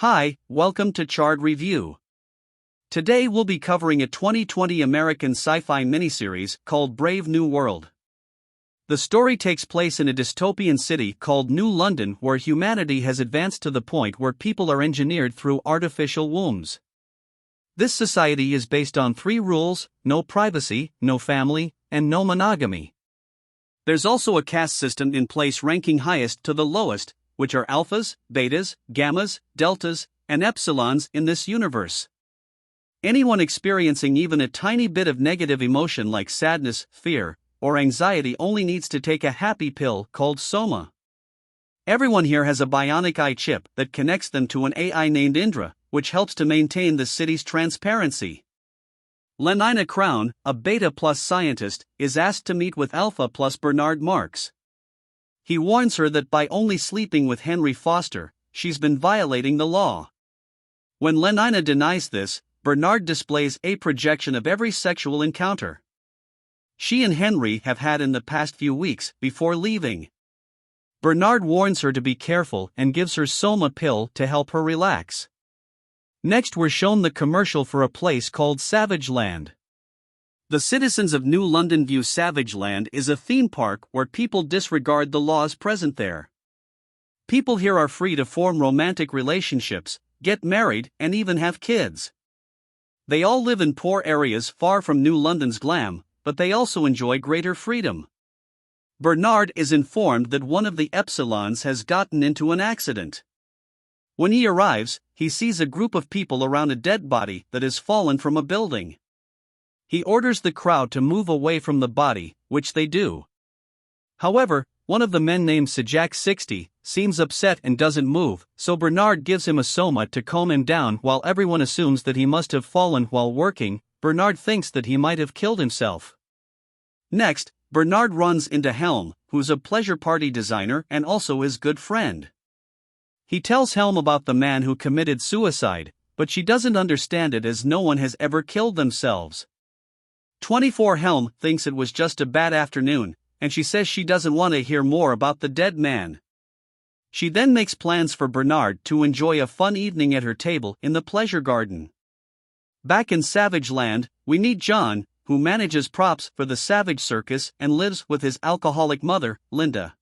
Hi, welcome to Chard Review. Today we'll be covering a 2020 American sci-fi miniseries called Brave New World. The story takes place in a dystopian city called New London where humanity has advanced to the point where people are engineered through artificial wombs. This society is based on 3 rules: no privacy, no family, and no monogamy. There's also a caste system in place ranking highest to the lowest, which are alphas, betas, gammas, deltas, and epsilons in this universe. Anyone experiencing even a tiny bit of negative emotion like sadness, fear, or anxiety only needs to take a happy pill called Soma. Everyone here has a bionic eye chip that connects them to an AI named Indra, which helps to maintain the city's transparency. Lenina Crown, a Beta Plus scientist, is asked to meet with Alpha Plus Bernard Marx. He warns her that by only sleeping with Henry Foster, she's been violating the law. When Lenina denies this, Bernard displays a projection of every sexual encounter she and Henry have had in the past few weeks before leaving. Bernard warns her to be careful and gives her Soma pill to help her relax. Next we're shown the commercial for a place called Savage Land. The citizens of New London view Savage Land is a theme park where people disregard the laws present there. People here are free to form romantic relationships, get married, and even have kids. They all live in poor areas far from New London's glam, but they also enjoy greater freedom. Bernard is informed that one of the epsilons has gotten into an accident. When he arrives, he sees a group of people around a dead body that has fallen from a building. He orders the crowd to move away from the body, which they do. However, one of the men named Sajak 60 seems upset and doesn't move, so Bernard gives him a Soma to calm him down. While everyone assumes that he must have fallen while working, Bernard thinks that he might have killed himself. Next, Bernard runs into Helm, who's a pleasure party designer and also his good friend. He tells Helm about the man who committed suicide, but she doesn't understand it as no one has ever killed themselves. 24 Helm thinks it was just a bad afternoon, and she says she doesn't want to hear more about the dead man. She then makes plans for Bernard to enjoy a fun evening at her table in the pleasure garden. Back in Savage Land, we meet John, who manages props for the Savage Circus and lives with his alcoholic mother, Linda.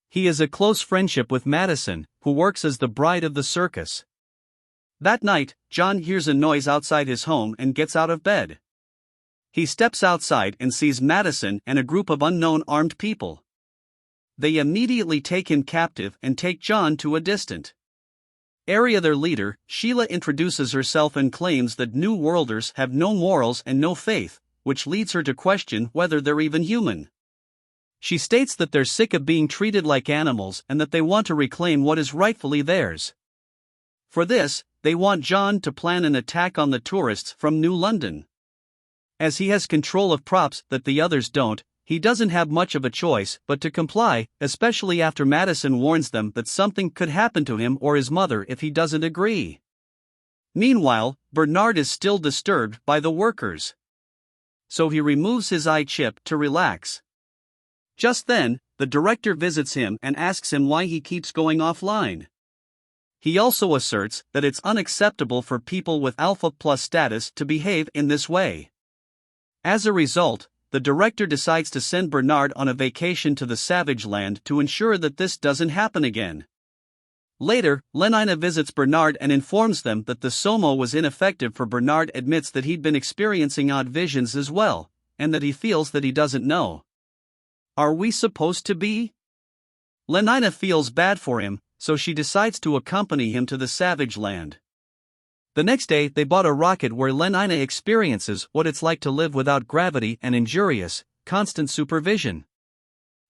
He is a close friendship with Madison, who works as the bride of the circus. That night, John hears a noise outside his home and gets out of bed. He steps outside and sees Madison and a group of unknown armed people. They immediately take him captive and take John to a distant area. Their leader, Sheila, introduces herself and claims that New Worlders have no morals and no faith, which leads her to question whether they're even human. She states that they're sick of being treated like animals and that they want to reclaim what is rightfully theirs. For this, they want John to plan an attack on the tourists from New London. As he has control of props that the others don't, he doesn't have much of a choice but to comply, especially after Madison warns them that something could happen to him or his mother if he doesn't agree. Meanwhile, Bernard is still disturbed by the workers, so he removes his eye chip to relax. Just then, the director visits him and asks him why he keeps going offline. He also asserts that it's unacceptable for people with Alpha Plus status to behave in this way. As a result, the director decides to send Bernard on a vacation to the Savage Land to ensure that this doesn't happen again. Later, Lenina visits Bernard and informs them that the Soma was ineffective, for Bernard admits that he'd been experiencing odd visions as well, and that he feels that he doesn't know. Are we supposed to be? Lenina feels bad for him, so she decides to accompany him to the Savage Land. The next day they bought a rocket where Lenina experiences what it's like to live without gravity and injurious, constant supervision.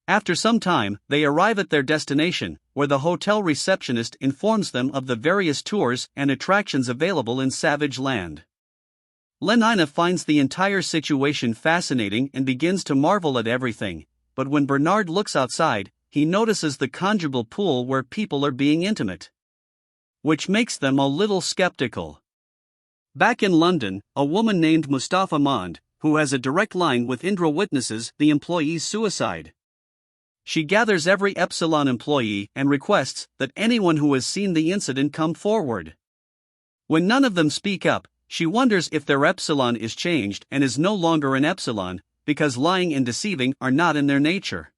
After some time, they arrive at their destination, where the hotel receptionist informs them of the various tours and attractions available in Savage Land. Lenina finds the entire situation fascinating and begins to marvel at everything, but when Bernard looks outside, he notices the conjugal pool where people are being intimate, which makes them a little skeptical. Back in London, a woman named Mustafa Mond, who has a direct line with Indra, witnesses the employee's suicide. she gathers every Epsilon employee and requests that anyone who has seen the incident come forward. When none of them speak up, she wonders if their Epsilon is changed and is no longer an Epsilon, because lying and deceiving are not in their nature.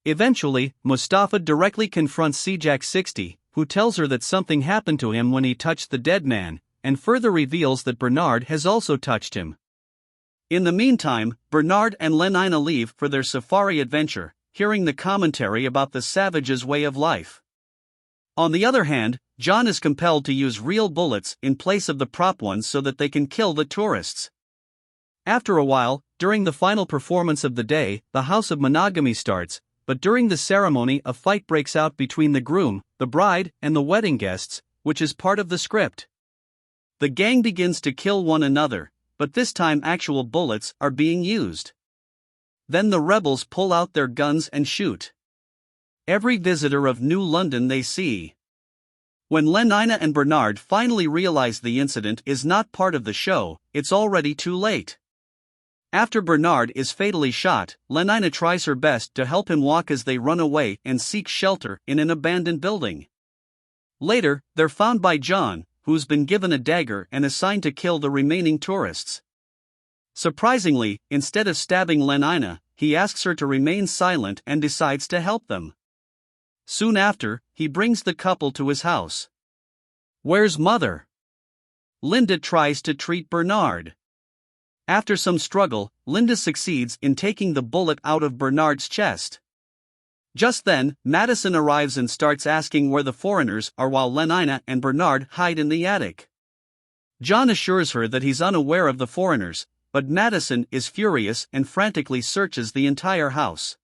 Eventually, Mustafa directly confronts Cjack60, who tells her that something happened to him when he touched the dead man, and further reveals that Bernard has also touched him. In the meantime, Bernard and Lenina leave for their safari adventure, hearing the commentary about the savage's way of life. On the other hand, John is compelled to use real bullets in place of the prop ones so that they can kill the tourists. After a while, during the final performance of the day, the House of Monogamy starts, but during the ceremony a fight breaks out between the groom, the bride, and the wedding guests, which is part of the script. The gang begins to kill one another, but this time actual bullets are being used. Then the rebels pull out their guns and shoot every visitor of New London they see. When Lenina and Bernard finally realize the incident is not part of the show, it's already too late. After Bernard is fatally shot, Lenina tries her best to help him walk as they run away and seek shelter in an abandoned building. Later, they're found by John, who's been given a dagger and assigned to kill the remaining tourists. Surprisingly, instead of stabbing Lenina, he asks her to remain silent and decides to help them. Soon after, he brings the couple to his house. "Where's Mother?" Linda tries to treat Bernard. After some struggle, Linda succeeds in taking the bullet out of Bernard's chest. Just then, Madison arrives and starts asking where the foreigners are while Lenina and Bernard hide in the attic. John assures her that he's unaware of the foreigners, but Madison is furious and frantically searches the entire house.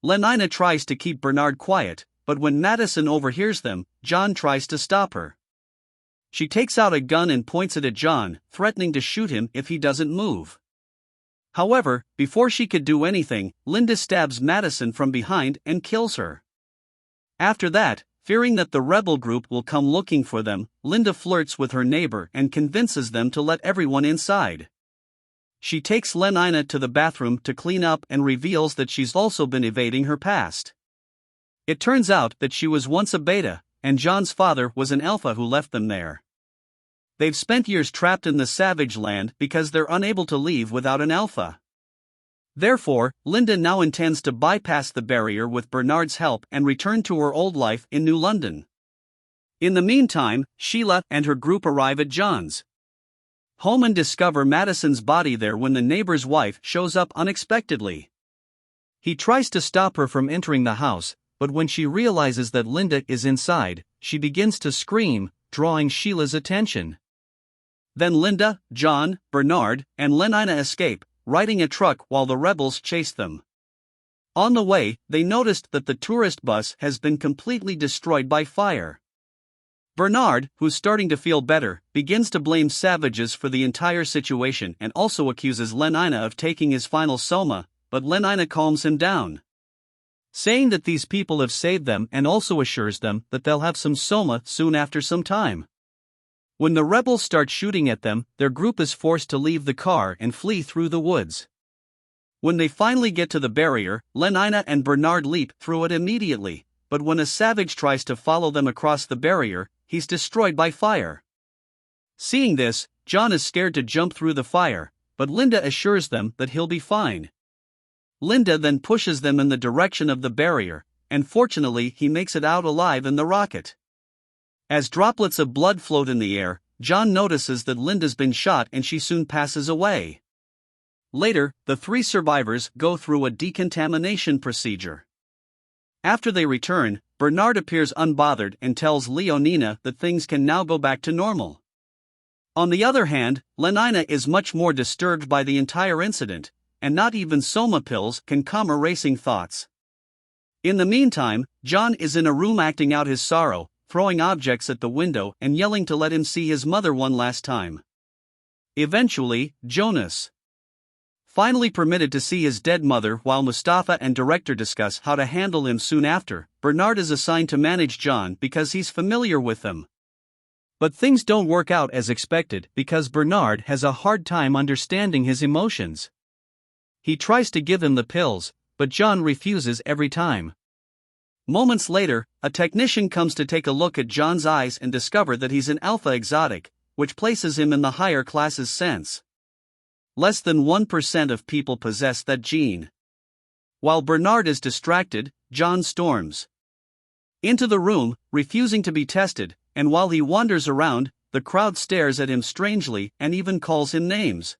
Lenina tries to keep Bernard quiet, but when Madison overhears them, John tries to stop her. She takes out a gun and points it at John, threatening to shoot him if he doesn't move. However, before she could do anything, Linda stabs Madison from behind and kills her. After that, fearing that the rebel group will come looking for them, Linda flirts with her neighbor and convinces them to let everyone inside. She takes Lenina to the bathroom to clean up and reveals that she's also been evading her past. It turns out that she was once a beta, and John's father was an alpha who left them there. They've spent years trapped in the savage land because they're unable to leave without an alpha. Therefore, Linda now intends to bypass the barrier with Bernard's help and return to her old life in New London. In the meantime, Sheila and her group arrive at John's home and discover Madison's body there when the neighbor's wife shows up unexpectedly. He tries to stop her from entering the house, but when she realizes that Linda is inside, she begins to scream, drawing Sheila's attention. Then Linda, John, Bernard, and Lenina escape, riding a truck while the rebels chase them. On the way, they noticed that the tourist bus has been completely destroyed by fire. Bernard, who's starting to feel better, begins to blame savages for the entire situation and also accuses Lenina of taking his final soma, but Lenina calms him down, saying that these people have saved them and also assures them that they'll have some soma soon after some time. When the rebels start shooting at them, their group is forced to leave the car and flee through the woods. When they finally get to the barrier, Lenina and Bernard leap through it immediately, but when a savage tries to follow them across the barrier, he's destroyed by fire. Seeing this, John is scared to jump through the fire, but Linda assures them that he'll be fine. Linda then pushes them in the direction of the barrier, and fortunately he makes it out alive in the rocket. As droplets of blood float in the air, John notices that Linda's been shot and she soon passes away. Later, the three survivors go through a decontamination procedure. After they return, Bernard appears unbothered and tells Leonina that things can now go back to normal. On the other hand, Lenina is much more disturbed by the entire incident, and not even soma pills can calm her racing thoughts. In the meantime, John is in a room acting out his sorrow, throwing objects at the window and yelling to let him see his mother one last time. Eventually, Jonas finally permitted to see his dead mother while Mustafa and director discuss how to handle him soon after. Bernard is assigned to manage John because he's familiar with them. But things don't work out as expected because Bernard has a hard time understanding his emotions. He tries to give him the pills, but John refuses every time. Moments later, a technician comes to take a look at John's eyes and discover that he's an alpha exotic, which places him in the higher classes sense. Less than 1% of people possess that gene. While Bernard is distracted, John storms into the room, refusing to be tested, and while he wanders around, the crowd stares at him strangely and even calls him names.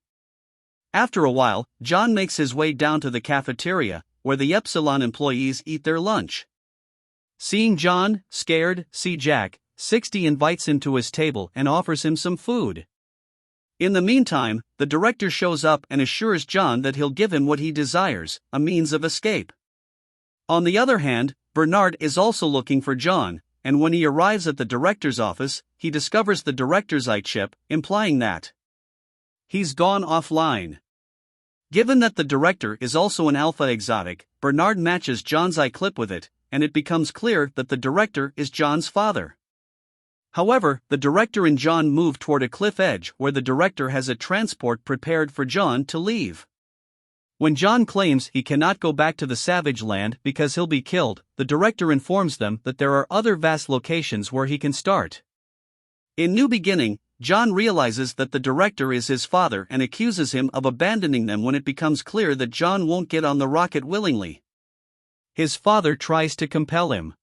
After a while, John makes his way down to the cafeteria, where the Epsilon employees eat their lunch. Seeing John, scared, C-Jack, 60 invites him to his table and offers him some food. In the meantime, the director shows up and assures John that he'll give him what he desires, a means of escape. On the other hand, Bernard is also looking for John, and when he arrives at the director's office, he discovers the director's eye chip, implying that he's gone offline. Given that the director is also an alpha exotic, Bernard matches John's eye clip with it, and it becomes clear that the director is John's father. However, the director and John move toward a cliff edge where the director has a transport prepared for John to leave. When John claims he cannot go back to the Savage Land because he'll be killed, the director informs them that there are other vast locations where he can start. In New Beginning, John realizes that the director is his father and accuses him of abandoning them when it becomes clear that John won't get on the rocket willingly. His father tries to compel him.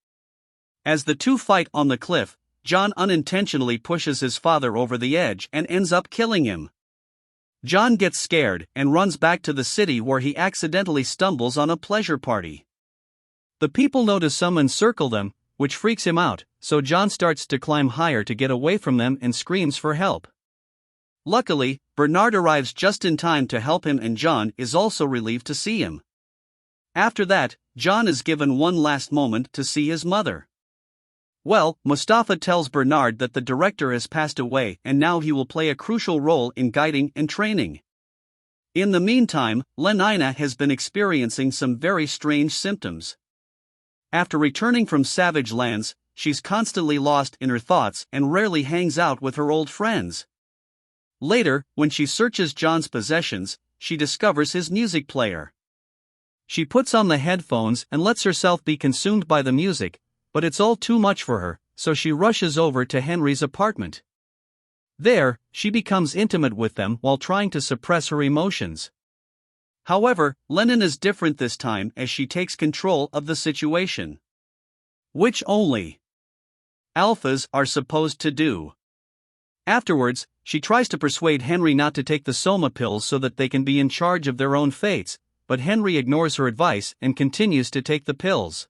As the two fight on the cliff, John unintentionally pushes his father over the edge and ends up killing him. John gets scared and runs back to the city where he accidentally stumbles on a pleasure party. The people notice some and circle them, which freaks him out, so John starts to climb higher to get away from them and screams for help. Luckily, Bernard arrives just in time to help him and John is also relieved to see him. After that, John is given one last moment to see his mother. Well, Mustafa tells Bernard that the director has passed away and now he will play a crucial role in guiding and training. In the meantime, Lenina has been experiencing some very strange symptoms. After returning from Savage Lands, she's constantly lost in her thoughts and rarely hangs out with her old friends. Later, when she searches John's possessions, she discovers his music player. She puts on the headphones and lets herself be consumed by the music, but it's all too much for her, so she rushes over to Henry's apartment. There, she becomes intimate with them while trying to suppress her emotions. However, Lennon is different this time as she takes control of the situation. Which only alphas are supposed to do. Afterwards, she tries to persuade Henry not to take the Soma pills so that they can be in charge of their own fates, but Henry ignores her advice and continues to take the pills.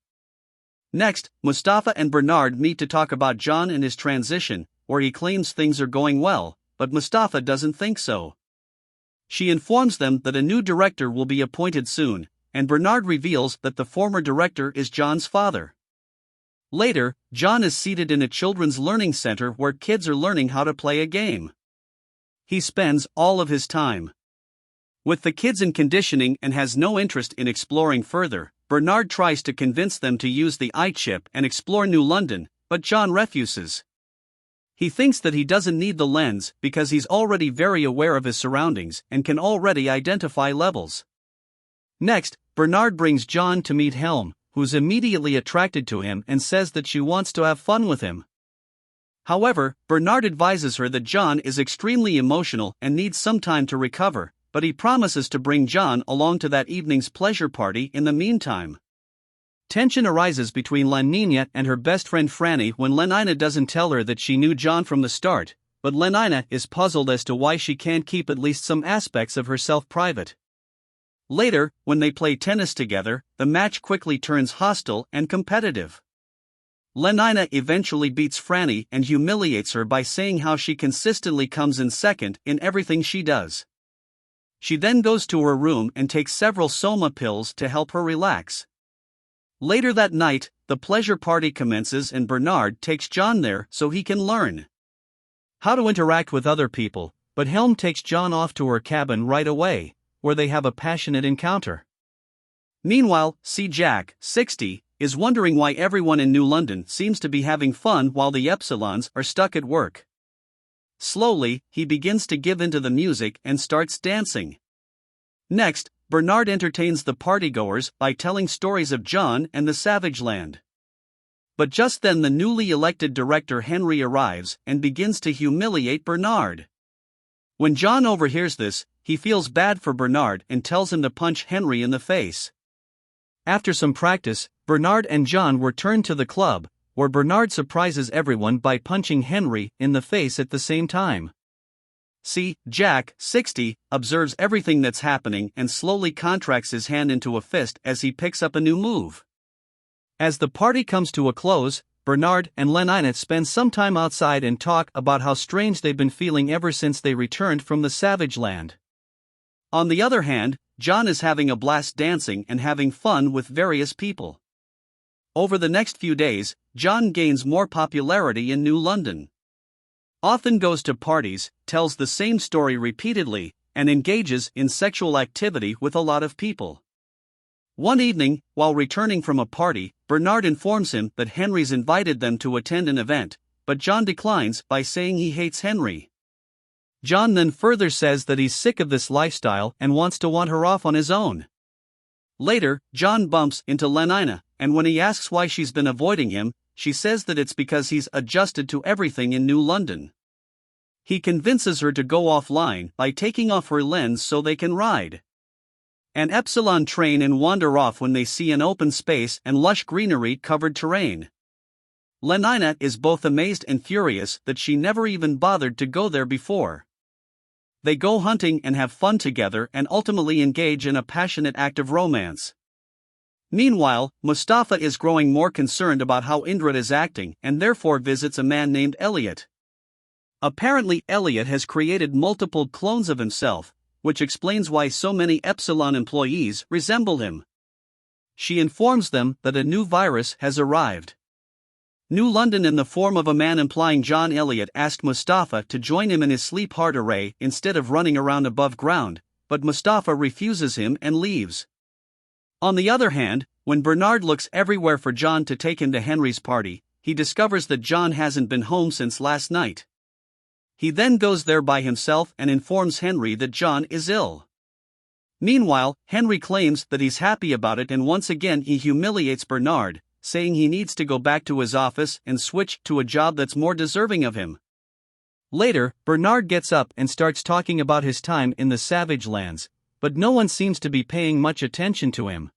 Next, Mustafa and Bernard meet to talk about John and his transition, where he claims things are going well, but Mustafa doesn't think so. She informs them that a new director will be appointed soon, and Bernard reveals that the former director is John's father. Later, John is seated in a children's learning center where kids are learning how to play a game. He spends all of his time with the kids in conditioning and has no interest in exploring further. Bernard tries to convince them to use the eye chip and explore New London, but John refuses. He thinks that he doesn't need the lens because he's already very aware of his surroundings and can already identify levels. Next, Bernard brings John to meet Helm, who's immediately attracted to him and says that she wants to have fun with him. However, Bernard advises her that John is extremely emotional and needs some time to recover, but he promises to bring John along to that evening's pleasure party in the meantime. Tension arises between Lenina and her best friend Franny when Lenina doesn't tell her that she knew John from the start, but Lenina is puzzled as to why she can't keep at least some aspects of herself private. Later, when they play tennis together, the match quickly turns hostile and competitive. Lenina eventually beats Franny and humiliates her by saying how she consistently comes in second in everything she does. She then goes to her room and takes several Soma pills to help her relax. Later that night, the pleasure party commences and Bernard takes John there so he can learn how to interact with other people, but Helm takes John off to her cabin right away, where they have a passionate encounter. Meanwhile, C-Jack, 60, is wondering why everyone in New London seems to be having fun while the Epsilons are stuck at work. Slowly, he begins to give into the music and starts dancing. Next, Bernard entertains the partygoers by telling stories of John and the Savage Land. But just then the newly elected director Henry arrives and begins to humiliate Bernard. When John overhears this, he feels bad for Bernard and tells him to punch Henry in the face. After some practice, Bernard and John return to the club, where Bernard surprises everyone by punching Henry in the face at the same time. See, Jack, 60, observes everything that's happening and slowly contracts his hand into a fist as he picks up a new move. As the party comes to a close, Bernard and Lenina spend some time outside and talk about how strange they've been feeling ever since they returned from the Savage Land. On the other hand, John is having a blast dancing and having fun with various people. Over the next few days, John gains more popularity in New London. Often goes to parties, tells the same story repeatedly, and engages in sexual activity with a lot of people. One evening, while returning from a party, Bernard informs him that Henry's invited them to attend an event, but John declines by saying he hates Henry. John then further says that he's sick of this lifestyle and wants to want her off on his own. Later, John bumps into Lenina, and when he asks why she's been avoiding him, she says that it's because he's adjusted to everything in New London. He convinces her to go offline by taking off her lens so they can ride an Epsilon train and wander off when they see an open space and lush greenery-covered terrain. Lenina is both amazed and furious that she never even bothered to go there before. They go hunting and have fun together and ultimately engage in a passionate act of romance. Meanwhile, Mustafa is growing more concerned about how Indra is acting and therefore visits a man named Elliot. Apparently Elliot has created multiple clones of himself, which explains why so many Epsilon employees resemble him. She informs them that a new virus has arrived. New London in the form of a man implying John Elliot asked Mustafa to join him in his sleep hard array instead of running around above ground, but Mustafa refuses him and leaves. On the other hand, when Bernard looks everywhere for John to take him to Henry's party, he discovers that John hasn't been home since last night. He then goes there by himself and informs Henry that John is ill. Meanwhile, Henry claims that he's happy about it and once again he humiliates Bernard, saying he needs to go back to his office and switch to a job that's more deserving of him. Later, Bernard gets up and starts talking about his time in the Savage Lands, but no one seems to be paying much attention to him.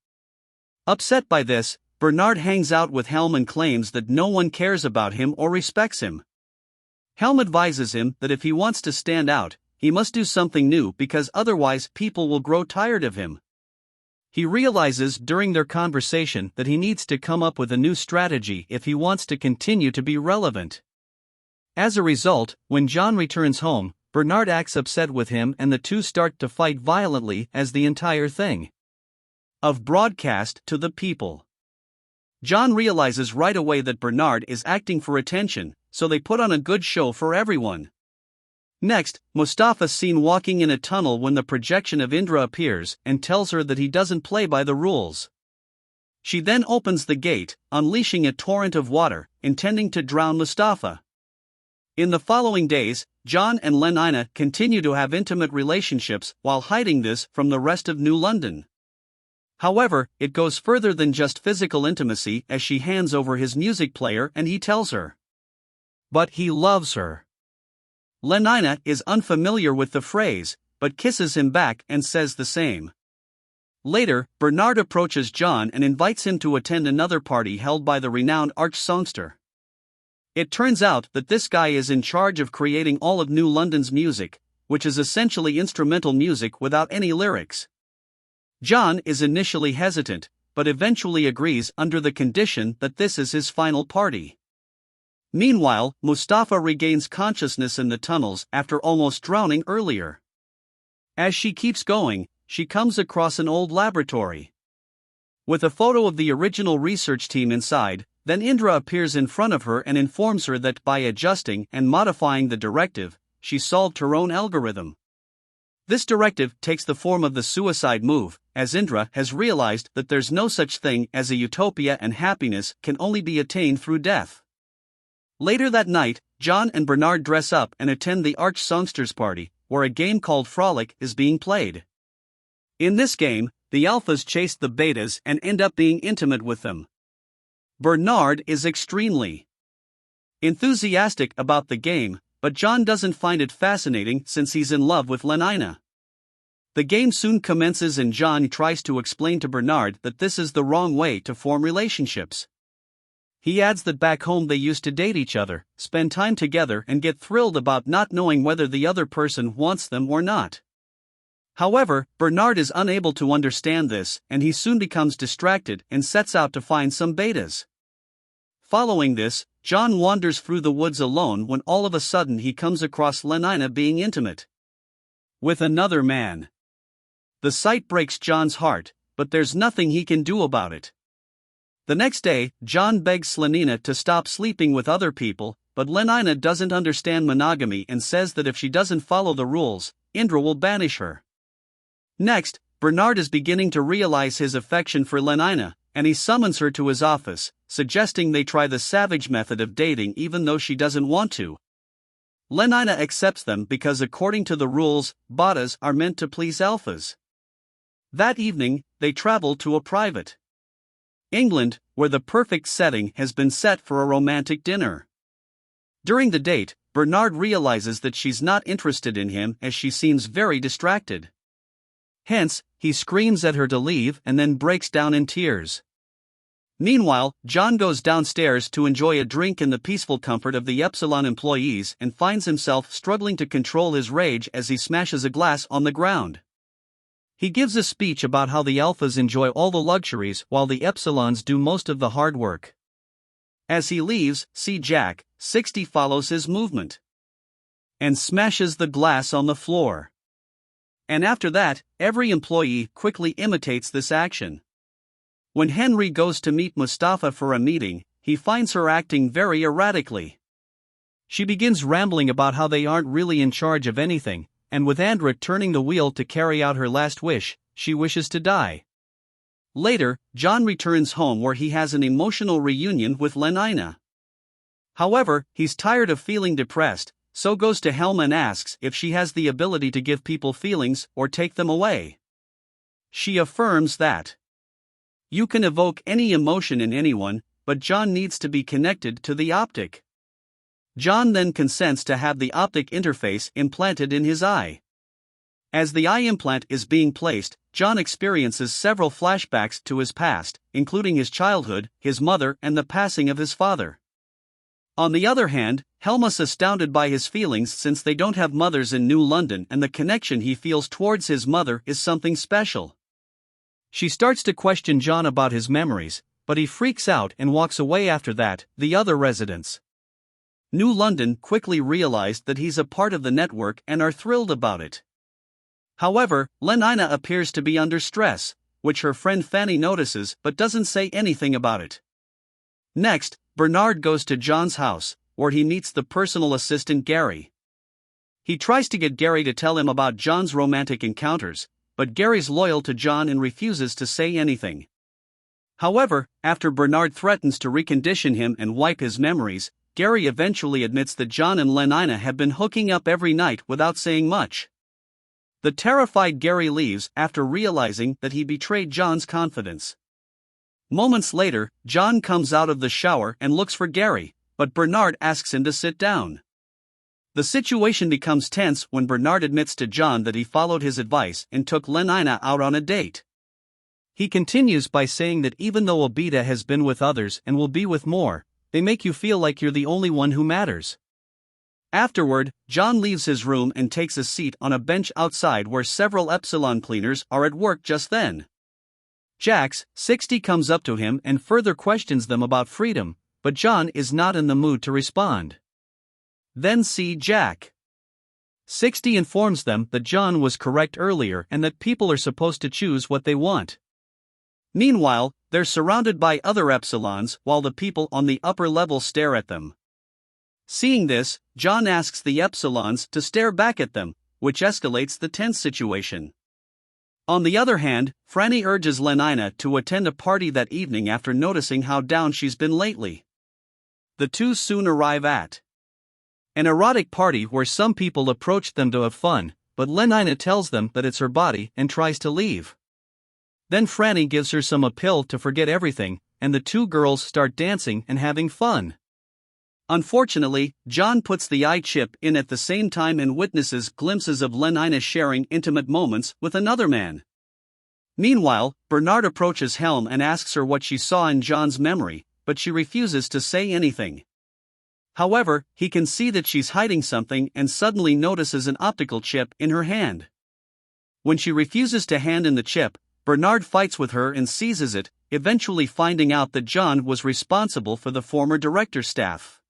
Upset by this, Bernard hangs out with Helm and claims that no one cares about him or respects him. Helm advises him that if he wants to stand out, he must do something new because otherwise people will grow tired of him. He realizes during their conversation that he needs to come up with a new strategy if he wants to continue to be relevant. As a result, when John returns home, Bernard acts upset with him and the two start to fight violently as the entire thing of broadcast to the people. John realizes right away that Bernard is acting for attention, so they put on a good show for everyone. Next, Mustafa's seen walking in a tunnel when the projection of Indra appears and tells her that he doesn't play by the rules. She then opens the gate, unleashing a torrent of water, intending to drown Mustafa. In the following days, John and Lenina continue to have intimate relationships while hiding this from the rest of New London. However, it goes further than just physical intimacy as she hands over his music player and he tells her. But he loves her. Lenina is unfamiliar with the phrase, but kisses him back and says the same. Later, Bernard approaches John and invites him to attend another party held by the renowned arch-songster. It turns out that this guy is in charge of creating all of New London's music, which is essentially instrumental music without any lyrics. John is initially hesitant, but eventually agrees under the condition that this is his final party. Meanwhile, Mustafa regains consciousness in the tunnels after almost drowning earlier. As she keeps going, she comes across an old laboratory with a photo of the original research team inside. Then Indra appears in front of her and informs her that by adjusting and modifying the directive, she solved her own algorithm. This directive takes the form of the suicide move, as Indra has realized that there's no such thing as a utopia and happiness can only be attained through death. Later that night, John and Bernard dress up and attend the arch-songster's party, where a game called Frolic is being played. In this game, the alphas chase the betas and end up being intimate with them. Bernard is extremely enthusiastic about the game, but John doesn't find it fascinating since he's in love with Lenina. The game soon commences and John tries to explain to Bernard that this is the wrong way to form relationships. He adds that back home they used to date each other, spend time together and get thrilled about not knowing whether the other person wants them or not. However, Bernard is unable to understand this and he soon becomes distracted and sets out to find some betas. Following this, John wanders through the woods alone when all of a sudden he comes across Lenina being intimate with another man. The sight breaks John's heart, but there's nothing he can do about it. The next day, John begs Lenina to stop sleeping with other people, but Lenina doesn't understand monogamy and says that if she doesn't follow the rules, Indra will banish her. Next, Bernard is beginning to realize his affection for Lenina, and he summons her to his office, suggesting they try the savage method of dating even though she doesn't want to. Lenina accepts them because according to the rules, betas are meant to please alphas. That evening, they travel to a private England, where the perfect setting has been set for a romantic dinner. During the date, Bernard realizes that she's not interested in him as she seems very distracted. Hence, he screams at her to leave and then breaks down in tears. Meanwhile, John goes downstairs to enjoy a drink in the peaceful comfort of the Epsilon employees and finds himself struggling to control his rage as he smashes a glass on the ground. He gives a speech about how the alphas enjoy all the luxuries while the epsilons do most of the hard work. As he leaves, Jack, 60 follows his movement and smashes the glass on the floor. And after that, every employee quickly imitates this action. When Henry goes to meet Mustafa for a meeting, he finds her acting very erratically. She begins rambling about how they aren't really in charge of anything, and with Andra turning the wheel to carry out her last wish, she wishes to die. Later, John returns home where he has an emotional reunion with Lenina. However, he's tired of feeling depressed, so goes to Helma and asks if she has the ability to give people feelings or take them away. She affirms that you can evoke any emotion in anyone, but John needs to be connected to the optic. John then consents to have the optic interface implanted in his eye. As the eye implant is being placed, John experiences several flashbacks to his past, including his childhood, his mother, and the passing of his father. On the other hand, Helma's astounded by his feelings since they don't have mothers in New London and the connection he feels towards his mother is something special. She starts to question John about his memories, but he freaks out and walks away after that. The other residents New London quickly realized that he's a part of the network and are thrilled about it. However, Lenina appears to be under stress, which her friend Fanny notices but doesn't say anything about it. Next, Bernard goes to John's house, where he meets the personal assistant Gary. He tries to get Gary to tell him about John's romantic encounters, but Gary's loyal to John and refuses to say anything. However, after Bernard threatens to recondition him and wipe his memories, Gary eventually admits that John and Lenina have been hooking up every night without saying much. The terrified Gary leaves after realizing that he betrayed John's confidence. Moments later, John comes out of the shower and looks for Gary, but Bernard asks him to sit down. The situation becomes tense when Bernard admits to John that he followed his advice and took Lenina out on a date. He continues by saying that even though a beta has been with others and will be with more, they make you feel like you're the only one who matters. Afterward, John leaves his room and takes a seat on a bench outside where several Epsilon cleaners are at work just then. Jax, 60 comes up to him and further questions them about freedom, but John is not in the mood to respond. Then Jack, 60 informs them that John was correct earlier and that people are supposed to choose what they want. Meanwhile, they're surrounded by other Epsilons while the people on the upper level stare at them. Seeing this, John asks the Epsilons to stare back at them, which escalates the tense situation. On the other hand, Franny urges Lenina to attend a party that evening after noticing how down she's been lately. The two soon arrive at an erotic party where some people approach them to have fun, but Lenina tells them that it's her body and tries to leave. Then Franny gives her a pill to forget everything, and the two girls start dancing and having fun. Unfortunately, John puts the eye chip in at the same time and witnesses glimpses of Lenina sharing intimate moments with another man. Meanwhile, Bernard approaches Helm and asks her what she saw in John's memory, but she refuses to say anything. However, he can see that she's hiding something and suddenly notices an optical chip in her hand. When she refuses to hand in the chip, Bernard fights with her and seizes it, eventually finding out that John was responsible for the former director's staff.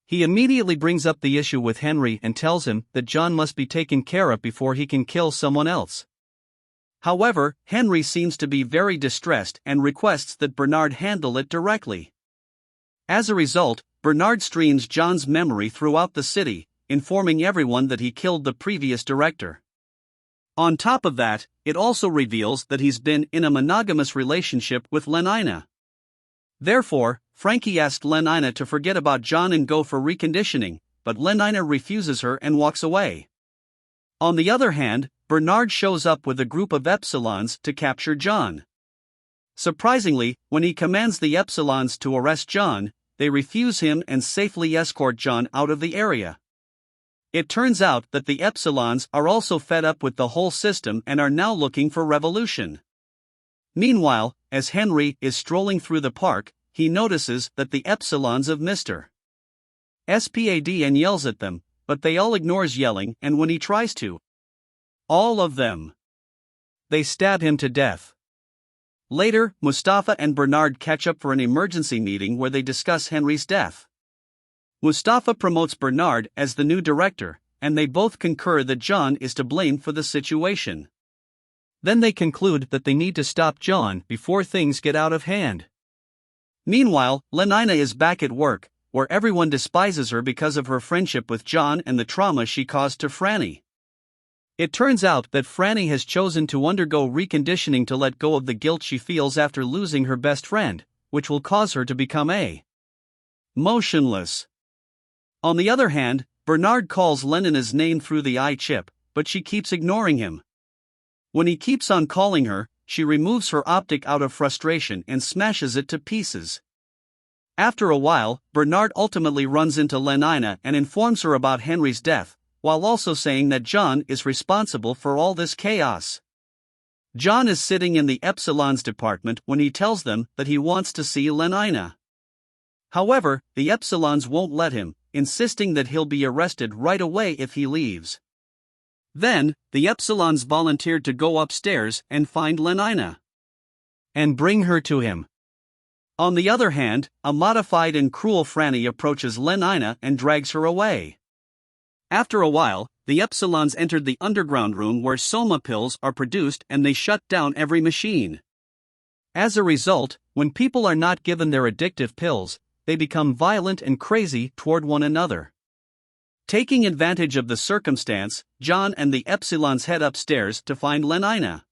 He immediately brings up the issue with Henry and tells him that John must be taken care of before he can kill someone else. However, Henry seems to be very distressed and requests that Bernard handle it directly. As a result, Bernard streams John's memory throughout the city, informing everyone that he killed the previous director. On top of that, it also reveals that he's been in a monogamous relationship with Lenina. Therefore, Frankie asked Lenina to forget about John and go for reconditioning, but Lenina refuses her and walks away. On the other hand, Bernard shows up with a group of Epsilons to capture John. Surprisingly, when he commands the Epsilons to arrest John, they refuse him and safely escort John out of the area. It turns out that the Epsilons are also fed up with the whole system and are now looking for revolution. Meanwhile, as Henry is strolling through the park, he notices that the Epsilons of Mr. Spad and yells at them, but they all ignores yelling, and when he tries to, all of them, they stab him to death. Later, Mustafa and Bernard catch up for an emergency meeting where they discuss Henry's death. Mustafa promotes Bernard as the new director, and they both concur that John is to blame for the situation. Then they conclude that they need to stop John before things get out of hand. Meanwhile, Lenina is back at work, where everyone despises her because of her friendship with John and the trauma she caused to Franny. It turns out that Franny has chosen to undergo reconditioning to let go of the guilt she feels after losing her best friend, which will cause her to become motionless. On the other hand, Bernard calls Lenina's name through the eye chip, but she keeps ignoring him. When he keeps on calling her, she removes her optic out of frustration and smashes it to pieces. After a while, Bernard ultimately runs into Lenina and informs her about Henry's death, while also saying that John is responsible for all this chaos. John is sitting in the Epsilon's department when he tells them that he wants to see Lenina. However, the Epsilons won't let him, insisting that he'll be arrested right away if he leaves. Then, the Epsilons volunteered to go upstairs and find Lenina and bring her to him. On the other hand, a modified and cruel Franny approaches Lenina and drags her away. After a while, the Epsilons entered the underground room where soma pills are produced and they shut down every machine. As a result, when people are not given their addictive pills, they become violent and crazy toward one another. Taking advantage of the circumstance, John and the Epsilons head upstairs to find Lenina.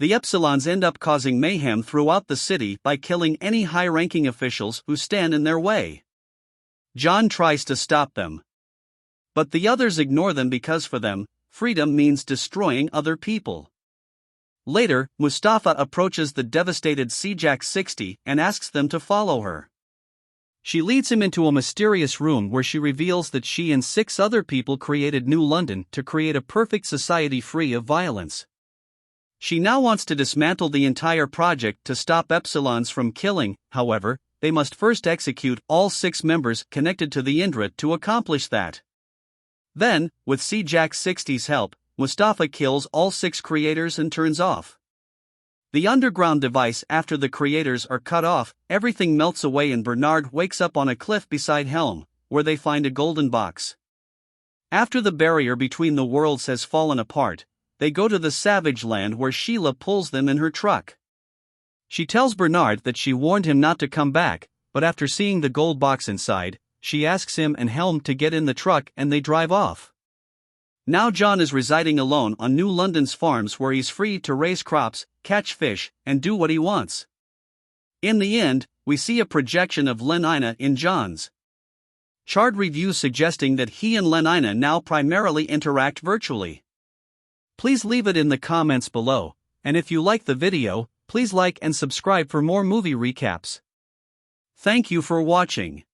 The Epsilons end up causing mayhem throughout the city by killing any high-ranking officials who stand in their way. John tries to stop them, but the others ignore them because for them, freedom means destroying other people. Later, Mustafa approaches the devastated Consequences-Chard and asks them to follow her. She leads him into a mysterious room where she reveals that she and 6 other people created New London to create a perfect society free of violence. She now wants to dismantle the entire project to stop Epsilons from killing. However, they must first execute all 6 members connected to the Indra to accomplish that. Then, with Consequences-Chard's help, Mustafa kills all 6 creators and turns off the underground device. After the creators are cut off, everything melts away and Bernard wakes up on a cliff beside Helm, where they find a golden box. After the barrier between the worlds has fallen apart, they go to the Savage Land where Sheila pulls them in her truck. She tells Bernard that she warned him not to come back, but after seeing the gold box inside, she asks him and Helm to get in the truck and they drive off. Now John is residing alone on New London's farms where he's free to raise crops, catch fish, and do what he wants. In the end, we see a projection of Lenina in John's Chard reviews suggesting that he and Lenina now primarily interact virtually. Please leave it in the comments below, and if you like the video, please like and subscribe for more movie recaps. Thank you for watching.